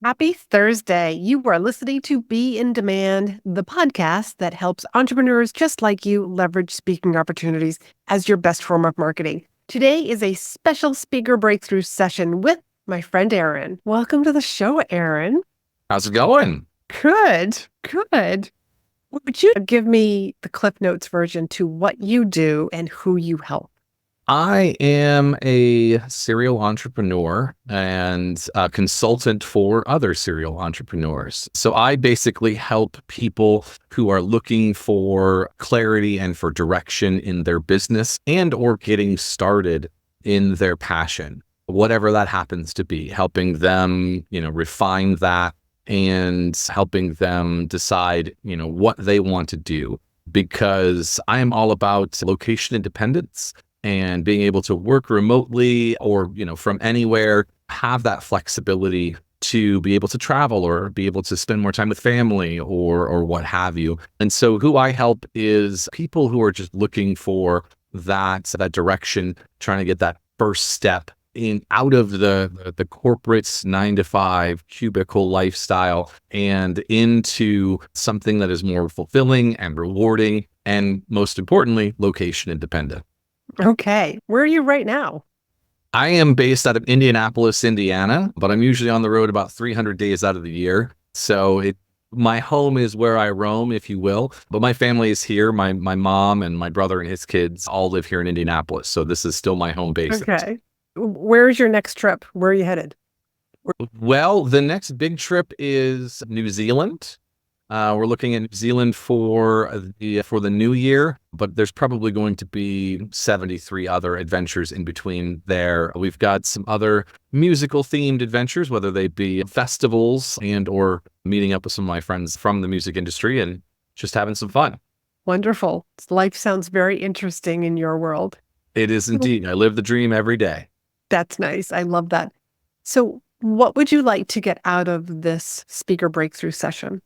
Happy Thursday. You are listening to Be in Demand, the podcast that helps entrepreneurs just like you leverage speaking opportunities as your best form of marketing. Today is a special speaker breakthrough session with my friend Aaron. Welcome to the show, Aaron. How's it going? Good, good. Would you give me the Cliff Notes version to what you do and who you help? I am a serial entrepreneur and a consultant for other serial entrepreneurs. So I basically help people who are looking for clarity and for direction in their business and or getting started in their passion, whatever that happens to be, helping them, refine that and helping them decide, what they want to do. Because I am all about location independence and being able to work remotely or, from anywhere, have that flexibility to be able to travel or be able to spend more time with family or what have you. And so who I help is people who are just looking for that direction, trying to get that first step in out of the corporate 9 to 5 cubicle lifestyle and into something that is more fulfilling and rewarding and, most importantly, location independent. Okay. Where are you right now? I am based out of Indianapolis, Indiana, but I'm usually on the road about 300 days out of the year. So my home is where I roam, if you will, but my family is here. My mom and my brother and his kids all live here in Indianapolis. So this is still my home base. Okay. Where's your next trip? Where are you headed? Well, the next big trip is New Zealand. We're looking at New Zealand for the new year, but there's probably going to be 73 other adventures in between there. We've got some other musical themed adventures, whether they be festivals and or meeting up with some of my friends from the music industry and just having some fun. Wonderful. Life sounds very interesting in your world. It is indeed. I live the dream every day. That's nice. I love that. So what would you like to get out of this speaker breakthrough session?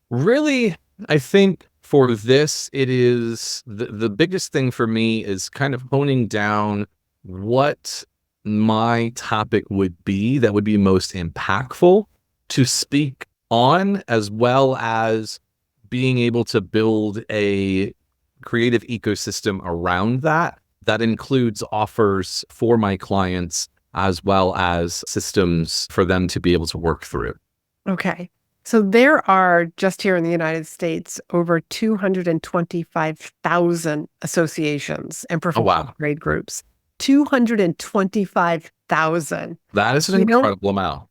Really, I think for this, it is the biggest thing for me is kind of honing down what my topic would be that would be most impactful to speak on, as well as being able to build a creative ecosystem around that. That includes offers for my clients as well as systems for them to be able to work through. Okay. So there are, just here in the United States, over 225,000 associations and professional trade groups. 225,000. That is an incredible amount.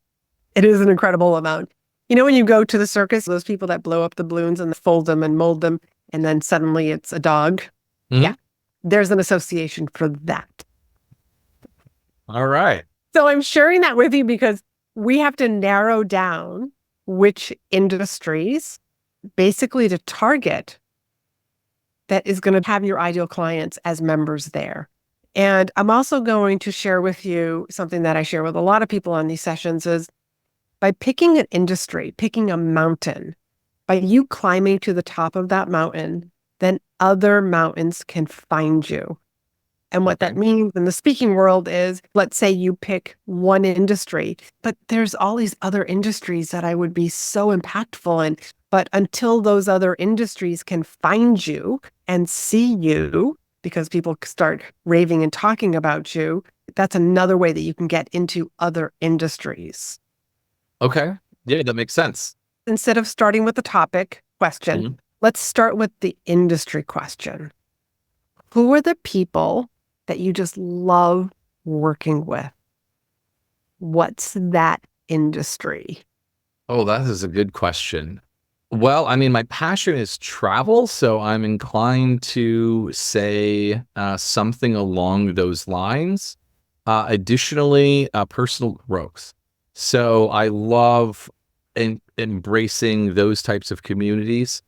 It is an incredible amount. When you go to the circus, those people that blow up the balloons and fold them and mold them, and then suddenly it's a dog. Mm-hmm. Yeah. There's an association for that. All right. So I'm sharing that with you because we have to narrow down which industries basically to target that is going to have your ideal clients as members there. And I'm also going to share with you something that I share with a lot of people on these sessions is by picking an industry, picking a mountain, by you climbing to the top of that mountain, then other mountains can find you. And what that means in the speaking world is, let's say you pick one industry, but there's all these other industries that I would be so impactful in. But until those other industries can find you and see you, because people start raving and talking about you, that's another way that you can get into other industries. Okay. Yeah, that makes sense. Instead of starting with the topic question, let's start with the industry question. Who are the people that you just love working with? What's that industry? Oh, that is a good question. Well, I mean, my passion is travel, so I'm inclined to say something along those lines. Additionally, personal growth. So I love embracing those types of communities.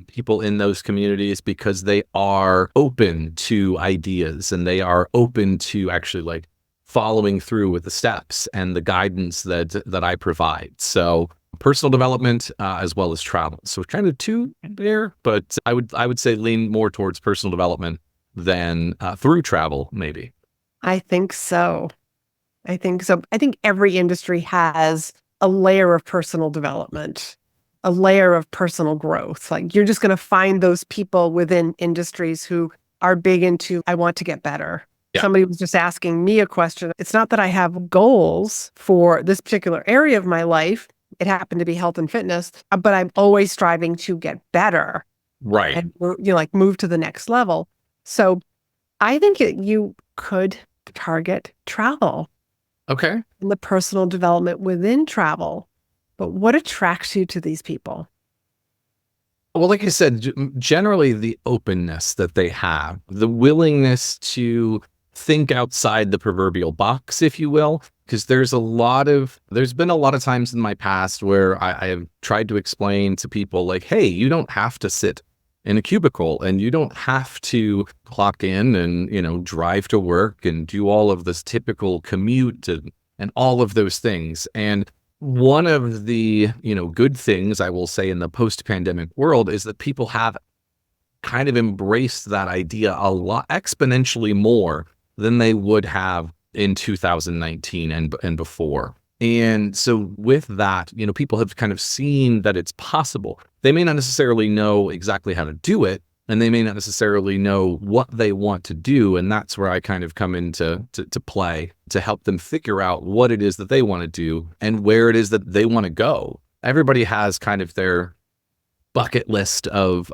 People in those communities because they are open to ideas and they are open to actually following through with the steps and the guidance that I provide. So personal development as well as travel. So kind of two there, but I would say lean more towards personal development than through travel, maybe. I think so. I think so. I think every industry has a layer of personal development, a layer of personal growth. Like you're just going to find those people within industries who are big into, I want to get better. Yeah. Somebody was just asking me a question. It's not that I have goals for this particular area of my life. It happened to be health and fitness, but I'm always striving to get better Right. and like move to the next level. So I think you could target travel Okay. and the personal development within travel. But what attracts you to these people? Well, like I said, generally the openness that they have, the willingness to think outside the proverbial box, if you will, because there's been a lot of times in my past where I have tried to explain to people like, hey, you don't have to sit in a cubicle and you don't have to clock in and, drive to work and do all of this typical commute and all of those things. And one of the, good things I will say in the post-pandemic world is that people have kind of embraced that idea a lot exponentially more than they would have in 2019 and before. And so with that, people have kind of seen that it's possible. They may not necessarily know exactly how to do it, and they may not necessarily know what they want to do. And that's where I kind of come into to play to help them figure out what it is that they want to do and where it is that they want to go. Everybody has kind of their bucket list of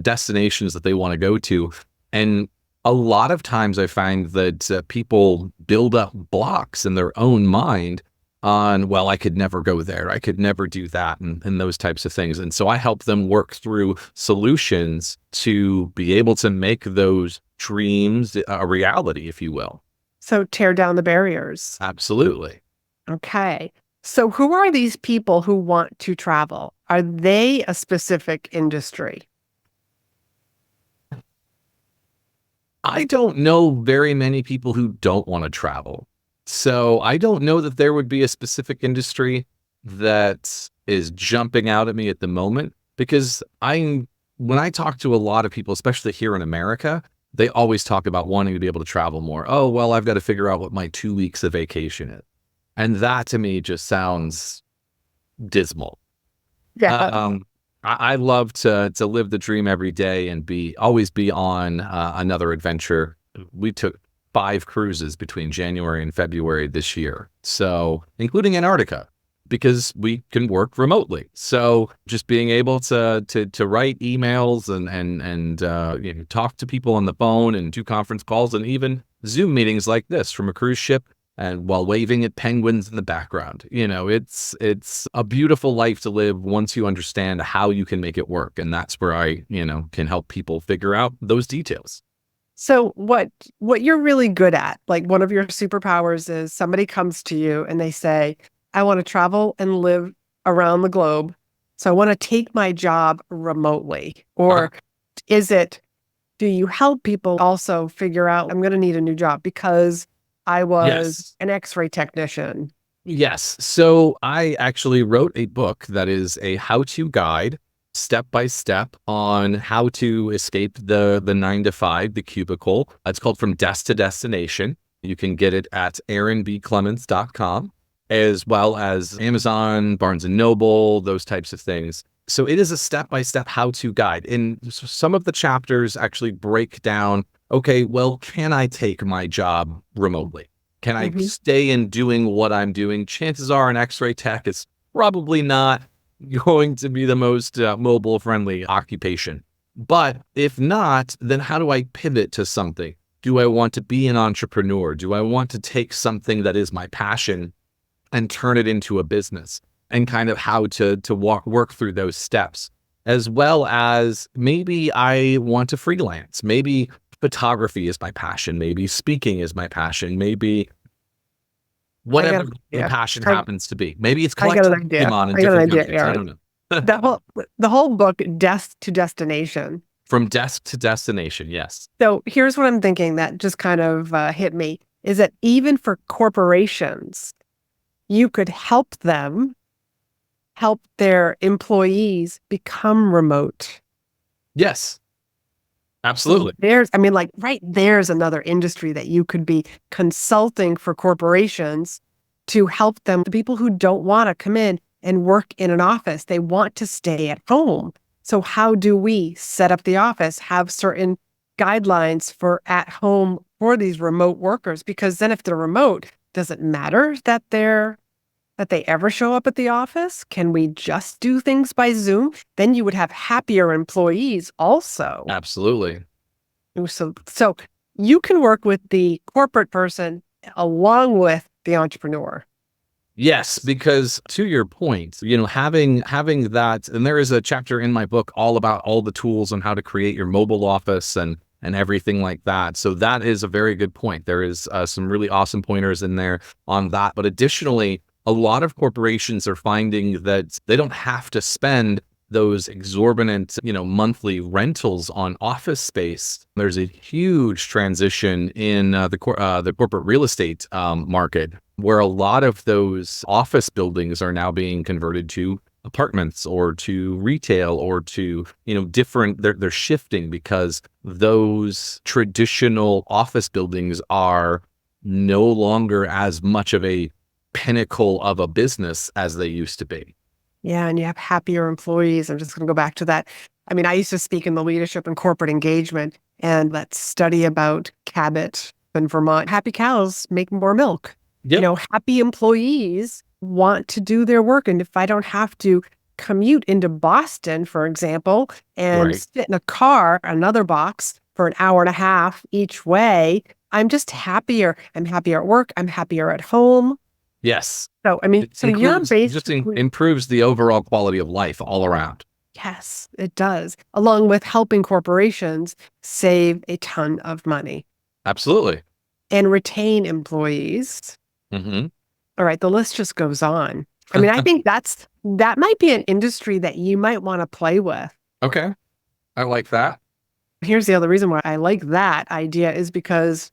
destinations that they want to go to. And a lot of times I find that people build up blocks in their own mind on, well, I could never go there. I could never do that and those types of things. And so I help them work through solutions to be able to make those dreams a reality, if you will. So tear down the barriers. Absolutely. Okay. So who are these people who want to travel? Are they a specific industry? I don't know very many people who don't want to travel. So I don't know that there would be a specific industry that is jumping out at me at the moment, because when I talk to a lot of people, especially here in America, they always talk about wanting to be able to travel more. Oh, well, I've got to figure out what my 2 weeks of vacation is. And that to me just sounds dismal. Yeah. I love to live the dream every day and always be on another adventure. We took 5 cruises between January and February this year, so including Antarctica, because we can work remotely. So just being able to write emails and talk to people on the phone and do conference calls and even Zoom meetings like this from a cruise ship, and while waving at penguins in the background. It's a beautiful life to live once you understand how you can make it work. And that's where I, can help people figure out those details. So what you're really good at, like one of your superpowers is somebody comes to you and they say, I want to travel and live around the globe. So I want to take my job remotely. Or do you help people also figure out, I'm going to need a new job because I was an X-ray technician? Yes. So I actually wrote a book that is a how-to guide, step by step, on how to escape the 9 to 5, the cubicle. It's called From Desk to Destination. You can get it at aaronbclements.com, as well as Amazon, Barnes and Noble, those types of things. So it is a step-by-step how-to guide. And some of the chapters actually break down, okay, well, can I take my job remotely? Can I stay in doing what I'm doing? Chances are an X-ray tech is probably not going to be the most mobile-friendly occupation. But if not, then how do I pivot to something? Do I want to be an entrepreneur? Do I want to take something that is my passion and turn it into a business? And kind of how to work through those steps, as well as maybe I want to freelance. Maybe photography is my passion. Maybe speaking is my passion. Maybe whatever the passion happens to be. Maybe it's collecting Pokemon in different countries. I don't know. The whole book, Desk to Destination. From Desk to Destination, yes. So here's what I'm thinking that just kind of hit me, is that even for corporations, you could help their employees become remote. Yes. So Absolutely. right there's another industry that you could be consulting for corporations to help them. The people who don't want to come in and work in an office, they want to stay at home. So how do we set up the office, have certain guidelines for at home for these remote workers? Because then if they're remote, does it matter that they ever show up at the office? Can we just do things by Zoom? Then you would have happier employees also. Absolutely. So you can work with the corporate person along with the entrepreneur. Yes, because to your point, having that, and there is a chapter in my book all about all the tools on how to create your mobile office and everything like that. So that is a very good point. There is some really awesome pointers in there on that. But additionally, a lot of corporations are finding that they don't have to spend those exorbitant, monthly rentals on office space. There's a huge transition in the corporate real estate market, where a lot of those office buildings are now being converted to apartments or to retail or to, different, they're shifting because those traditional office buildings are no longer as much of a pinnacle of a business as they used to be. Yeah, and you have happier employees. I'm just going to go back to that. I used to speak in the leadership and corporate engagement, and that study about Cabot in Vermont. Happy cows make more milk. Yep. Happy employees want to do their work. And if I don't have to commute into Boston, for example, and Right. sit in a car, another box for an hour and a half each way, I'm just happier. I'm happier at work. I'm happier at home. Yes. So, so you're basically, Improves the overall quality of life all around. yes, it does, along with helping corporations save a ton of money Absolutely. and retain employees. Hmm. All right, the list just goes on. I think that might be an industry that you might want to play with. Okay. I like that. Here's the other reason why I like that idea is because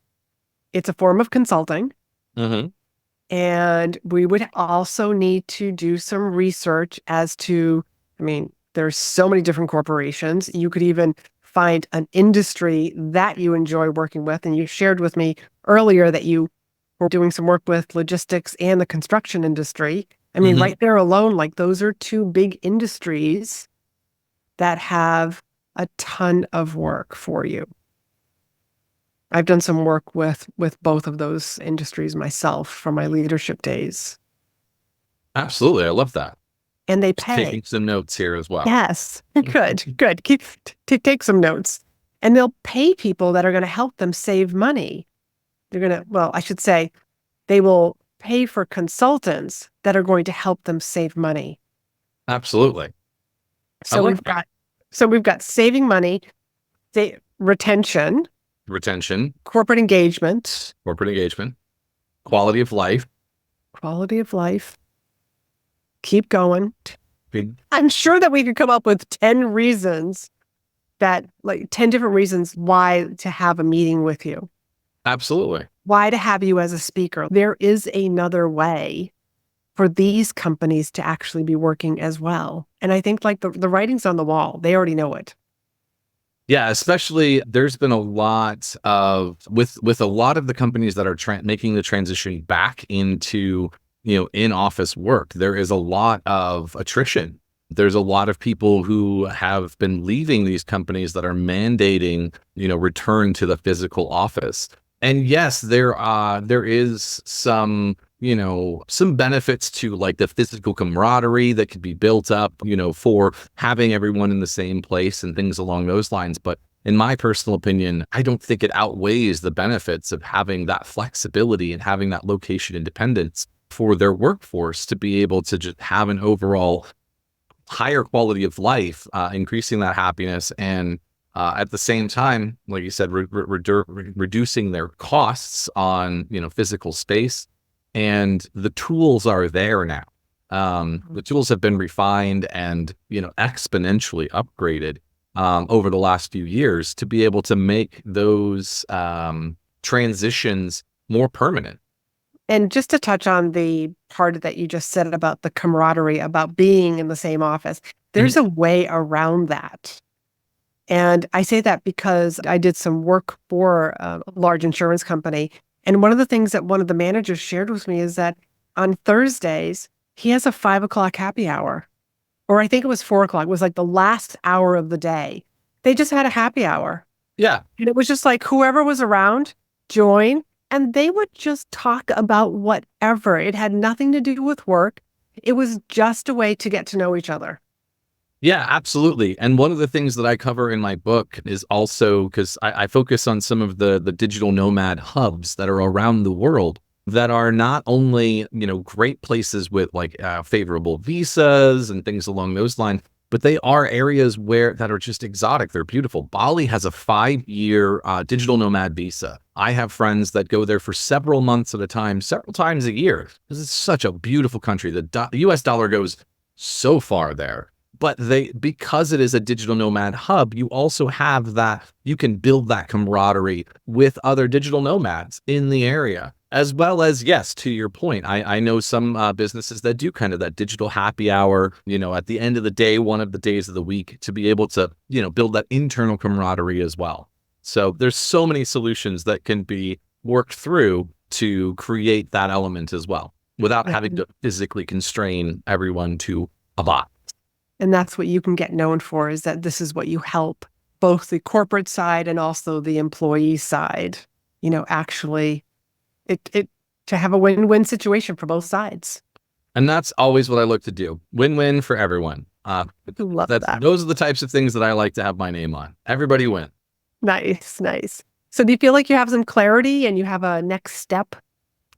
it's a form of consulting. Hmm. And we would also need to do some research as to, there's so many different corporations. You could even find an industry that you enjoy working with. And you shared with me earlier that you were doing some work with logistics and the construction industry. Hmm. Right there alone, like those are two big industries that have a ton of work for you. I've done some work with both of those industries myself from my leadership days. Absolutely. I love that. And they Just pay. taking some notes here as well. Yes. Good. Take some notes. And they'll pay people that are going to help them save money. I should say, they will pay for consultants that are going to help them save money. Absolutely. I So like we've got saving money, retention, retention, corporate engagement, quality of life. quality of life. Keep going. Big. I'm sure that we could come up with 10 reasons 10 different reasons why to have a meeting with you. Absolutely. Why to have you as a speaker. There is another way for these companies to actually be working as well. And I think like the writing's on the wall. They already know it. Yeah, especially there's been a lot of with a lot of the companies that are making the transition back into, in office work. There is a lot of attrition. There's a lot of people who have been leaving these companies that are mandating, return to the physical office. And yes, there is some, some benefits to like the physical camaraderie that could be built up, for having everyone in the same place and things along those lines. But in my personal opinion, I don't think it outweighs the benefits of having that flexibility and having that location independence for their workforce to be able to just have an overall higher quality of life, increasing that happiness, and at the same time, like you said, reducing their costs on physical space. And the tools are there now. The tools have been refined and exponentially upgraded over the last few years to be able to make those transitions more permanent. And just to touch on the part that you just said about the camaraderie, about being in the same office, there's a way around that. And I say that because I did some work for a large insurance company. And one of the things that one of the managers shared with me is that on Thursdays, he has a 5 o'clock happy hour, or I think it was 4 o'clock. It was like the last hour of the day. They just had a happy hour. Yeah. And it was just like whoever was around, join, and they would just talk about whatever. It had nothing to do with work. It was just a way to get to know each other. Yeah, absolutely. And one of the things that I cover in my book is also because I focus on some of the digital nomad hubs that are around the world that are not only, great places with like favorable visas and things along those lines, but they are areas that are just exotic. They're beautiful. Bali has a 5-year digital nomad visa. I have friends that go there for several months at a time, several times a year, because it's such a beautiful country. The US dollar goes so far there. But because it is a digital nomad hub, you also have that, you can build that camaraderie with other digital nomads in the area. As well as, yes, to your point, I know some businesses that do kind of that digital happy hour, at the end of the day, one of the days of the week, to be able to, build that internal camaraderie as well. So there's so many solutions that can be worked through to create that element as well, without having to physically constrain everyone to a bot. And that's what you can get known for, is that this is what you help both the corporate side and also the employee side, actually to have a win-win situation for both sides. And that's always what I look to do. Win-win for everyone. Love that. Those are the types of things that I like to have my name on. Everybody win. Nice, nice. So do you feel like you have some clarity and you have a next step?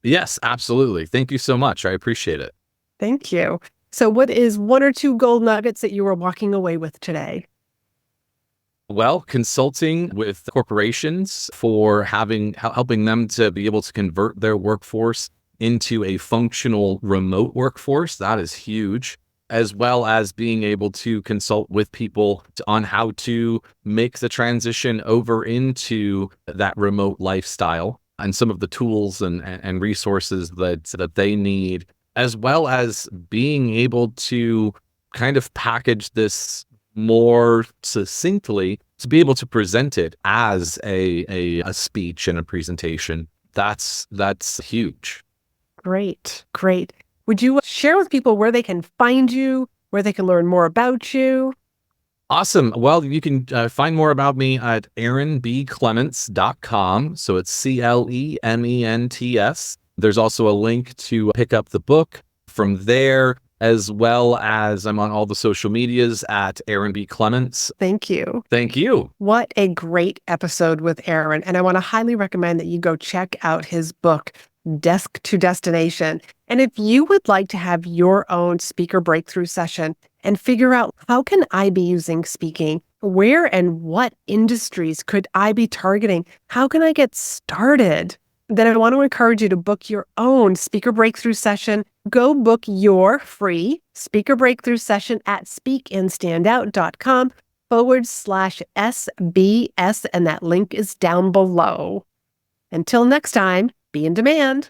Yes, absolutely. Thank you so much. I appreciate it. Thank you. So what is 1 or 2 gold nuggets that you are walking away with today? Well, consulting with corporations for helping them to be able to convert their workforce into a functional remote workforce. That is huge. As well as being able to consult with people on how to make the transition over into that remote lifestyle and some of the tools and resources that they need, as well as being able to kind of package this more succinctly to be able to present it as a speech and a presentation. That's huge. Great, great. Would you share with people where they can find you, where they can learn more about you? Awesome. Well, you can find more about me at aaronbclements.com. So it's CLEMENTS. There's also a link to pick up the book from there, as well as I'm on all the social medias at Aaron B. Clements. Thank you. Thank you. What a great episode with Aaron. And I want to highly recommend that you go check out his book, Desk to Destination. And if you would like to have your own speaker breakthrough session and figure out how can I be using speaking, where and what industries could I be targeting, how can I get started, then I want to encourage you to book your own speaker breakthrough session. Go book your free speaker breakthrough session at speakandstandout.com/SBS, and that link is down below. Until next time, be in demand.